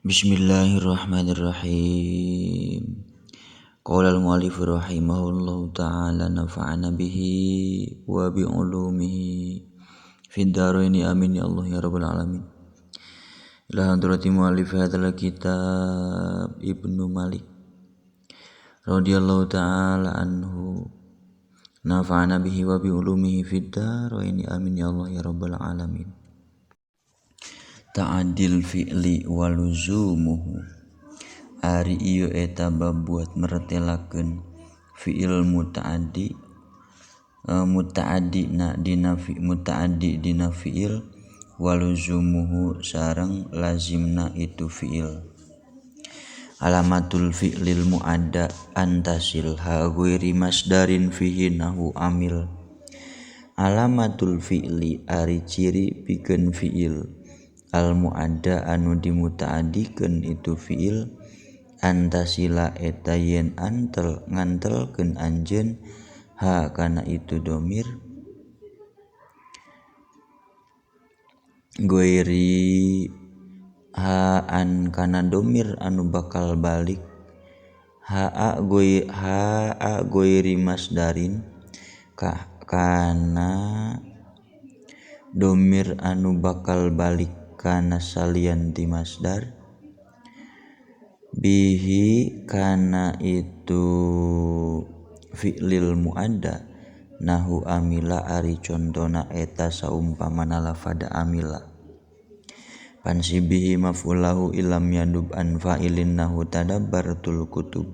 Bismillahirrahmanirrahim. Qala al-mu'allif rahimahullahu ta'ala nafa'ana bihi wa bi ulumihi fid dharaini amin ya Allah ya rabbal alamin. Ila hadrati mu'allif hadzal kitab Ibnu Malik radhiyallahu ta'ala anhu nafa'ana bihi wa bi ulumihi fid dharaini amin ya Allah ya rabbal alamin. Ta'adil fi'li wa luzumuhu ari ieu eta babuat meretelakeun fi'il muta'addi muta'addi dina fi'il wa luzumuhu sareng lazimna itu fi'il. Alamatul fi'lil mu'adda antasil ha ghairi masdarin fihi nahu amil. Alamatul fi'li ari ciri pikeun fi'il al mu'adda anu dimuta'addikeun itu fi'il antasila eta yen antel ngantelkeun anjeun ha kana itu domir goiri ha an kana domir anu bakal balik ha goiri masdarin kana domir anu bakal balik kana salian ti masdar bihi kana itu fi'lil mu'adda nahu amila ari contona eta saumpamana lafada amila pansibihi maf'ulahu ilam yadub an fa'ilin nahu tadabbartul kutub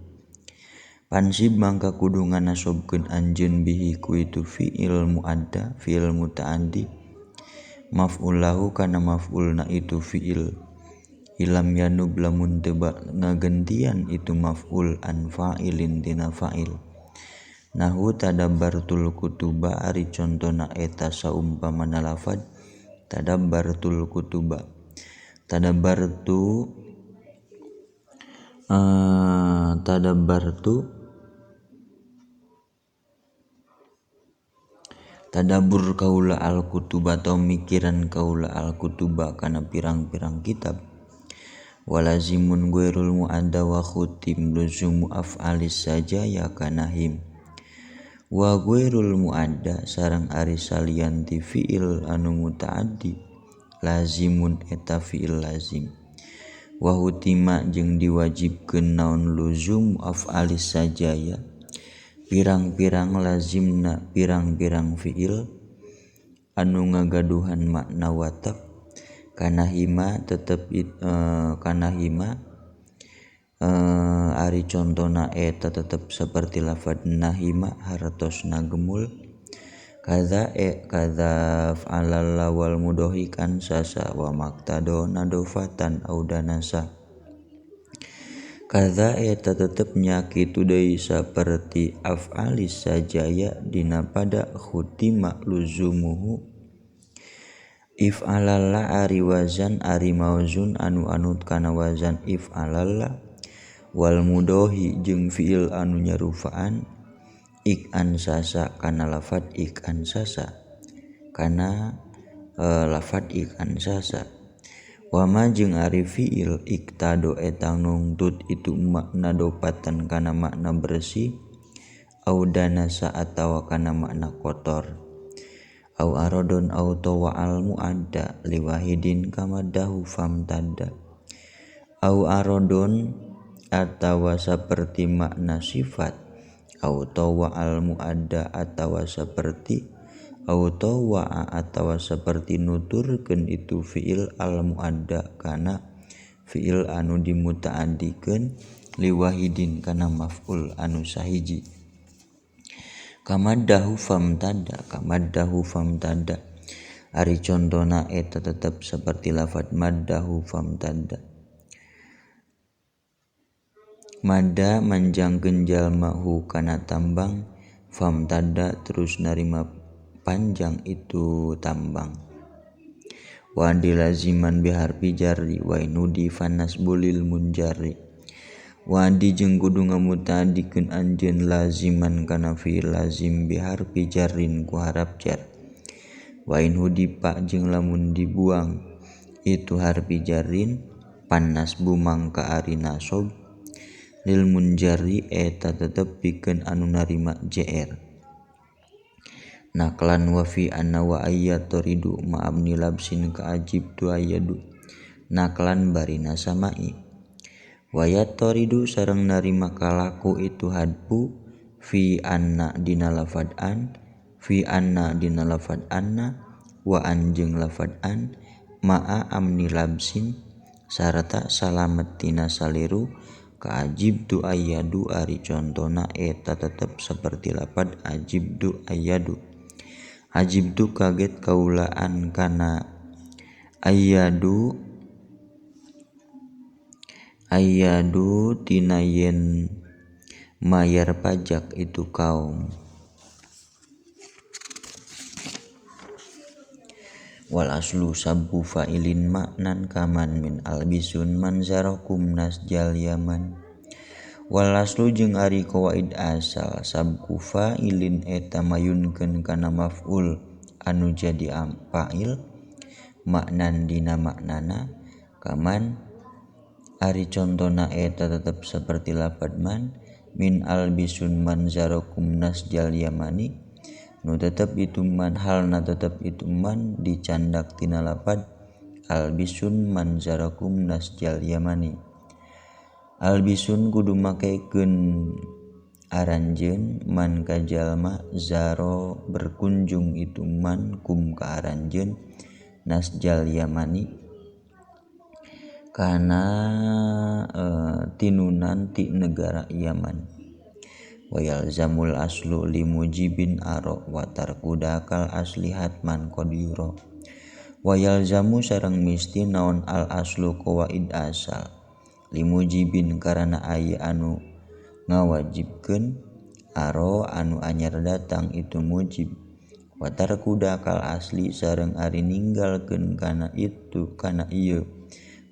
pansib mangka kudu nganasobkeun anjeun bihi ku itu fi'il mu'adda fi'il muta'addi maf'ulahu kana maf'ulna itu fi'il ilam yanub lamun teu ngagentian itu maf'ul an fa'ilin tina fa'il nahu tadabbartul kutuba ari contona eta saumpamana lafad tadabbartul kutuba tadabbartu tadabbur kaula al-kutuba atau mikiran kaula al-kutuba kana pirang-pirang kitab walazimun ghairul mu'adda wa khutim luzumu af'alis saja ya kana him wa ghairul mu'adda sareng ari salian ti fi'il anu muta'addi lazimun eta fi'il lazim wa hutima jeung diwajibkeun naon luzum af'alis saja ya pirang-pirang lazimna pirang-pirang fi'il anu ngagaduhan makna watak kana hima tetep kana hima ari contona eta tetep saperti lafad nahima hartosna gemul kadza fa'alalla wal mudhohikan sasa wa maqtado nadofatan audanasa kadza eta tetep nya kitu deui saperti af'alis sajaya dina pada khutima luzumuhu if'alalla ari wazan ari mauzun anu anut kana wazan if'alalla wal mudhohi jeung fi'il anu nyarufaan ik'an sasa kana lafad ik'an sasa kana lafad ik'an sasa wama jeung ari fi'il iktado eta nungtut itu makna dopatan kana makna bersih au danasa atawa kana makna kotor au aradon au tawa'al mu'adda liwahidin kamadahu famtadda au aradon atawa saperti makna sifat au tawa'al mu'adda atawa saperti autowa atawa seperti nuturkeun itu fi'il al mu'adda kana fi'il anu dimuta'addikeun liwahidin kana maf'ul anu sahiji kamaddahu famtadda ari contona eta tetep seperti lafad maddahu famtadda madda manjangkeun jalmahu kana tambang famtadda terus narima panjang itu tambang wa dilaziman biharfi jarri wa inudi fanas bulil munjari wa di jeung kudu ngamuta'addikeun anjeun laziman kana fi'il lazim biharfi jarrin ku harap jar wa in hudipa jeung lamun dibuang itu harfi jarrin Pannasbu mangka ari nasob lil munjari eta tetep pikeun anu narima JR. Naklan wa fi anna wa ayyatoridu ma'abni labsin ka ajibtu ayyadu. Naklan barina samai. Wa yatoridu sareng narima kalaku itu hadpu fi anna dina lafad an, fi anna dina lafad anna, wa anjeung lafad an, ma'a amni labsin sarta salamet tina saliru ka ajibtu ayyadu ari contona eta tetep saperti lafad ajibtu ayyadu. Ajibtu kaget kaulaan kana ayyadu tina yen mayar pajak itu kaum. Wal aslu sabbu fa'ilin maknan kaman min albisun manzarakum nasjal yaman. Wal aslu jeung ari qawaid asal sabku fa'ilin eta mayunkeun kana maf'ul anu jadi fa'il maknan dina maknana kaman ari contona eta tetep saperti lafad man min albisun manzarakum nasjal yamani nu tetep itu man halna tetep itu man dicandak tina lafad albisun manzarakum nasjal yamani. Albisun kudu makekeun aranjeun man ka jalma zaro berkunjung itu man kum ka aranjeun nasjal yamani kana tinunan ti negara Yaman. Wa yalzamul aslu limujibin aro wa tarkudakal asli hatman qad yura. Wa yalzamu sareng misti naon al aslu qawaid asal limujibin karana aya anu ngawajibkeun aro anu anyar datang itu mujib. Wa tarkudakal asli sareng ari ninggalkeun kana itu kana ieu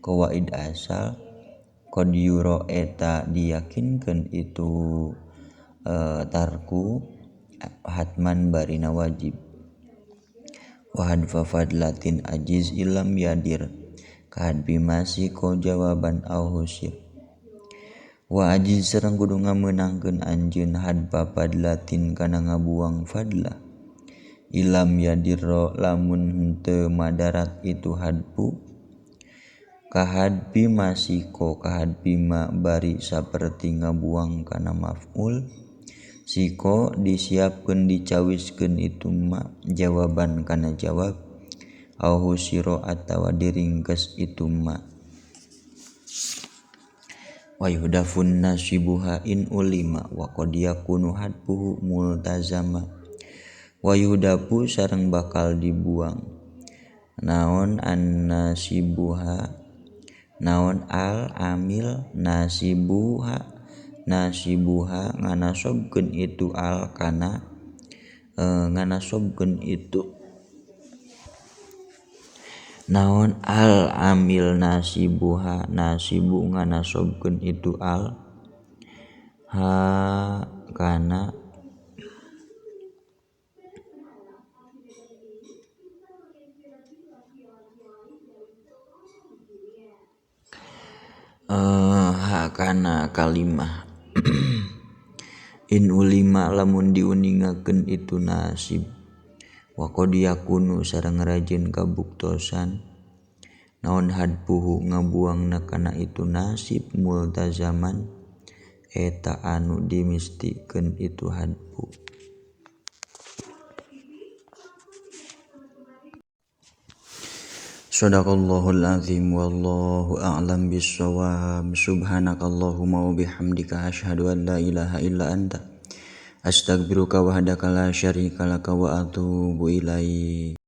qawaid asal qad yura eta diyakinkeun itu tarku hatman barina wajib. Wa hadfa fadlatin ajiz ilam yadir kahadbi masiko jawaban au husir. Wa ajiz sareng kudu ngameunangkeun anjeun hadfa fadlatin kana ngabuang fadlah ilam yadirro lamun henteu madarat itu hadfu kahadbi masiko kahadbi ma bari saperti ngabuang kana maf'ul siko disiapkeun dicawiskeun itu ma jawaban kana jawab au husiro atawa diringkes itu ma. Wa yuhdafun nasibuha in ulima wa qad yakunu hadfuhu multazama. Wa yuhdafu sareng bakal dibuang naon an nasibuha naon al amil nasibuha nganasobkeun itu al kana nganasobkeun itu naon al amil nasibuha nasibu nganasobkeun itu al ha kana kana kalimah in ulima lamun diuningakeun itu nasib wa qad yakunu sareng rajin kabuktosan naon hadfuhu ngabuangna kana itu nasib multazaman eta anu dimistikeun itu hadfu. Shadaqallahul azim wallahu a'lam bissawab. Subhanakallahumma wa bihamdika asyhadu an la ilaha illa anta astaghfiruka wahdaka la syarika laka wa atubu ilaik.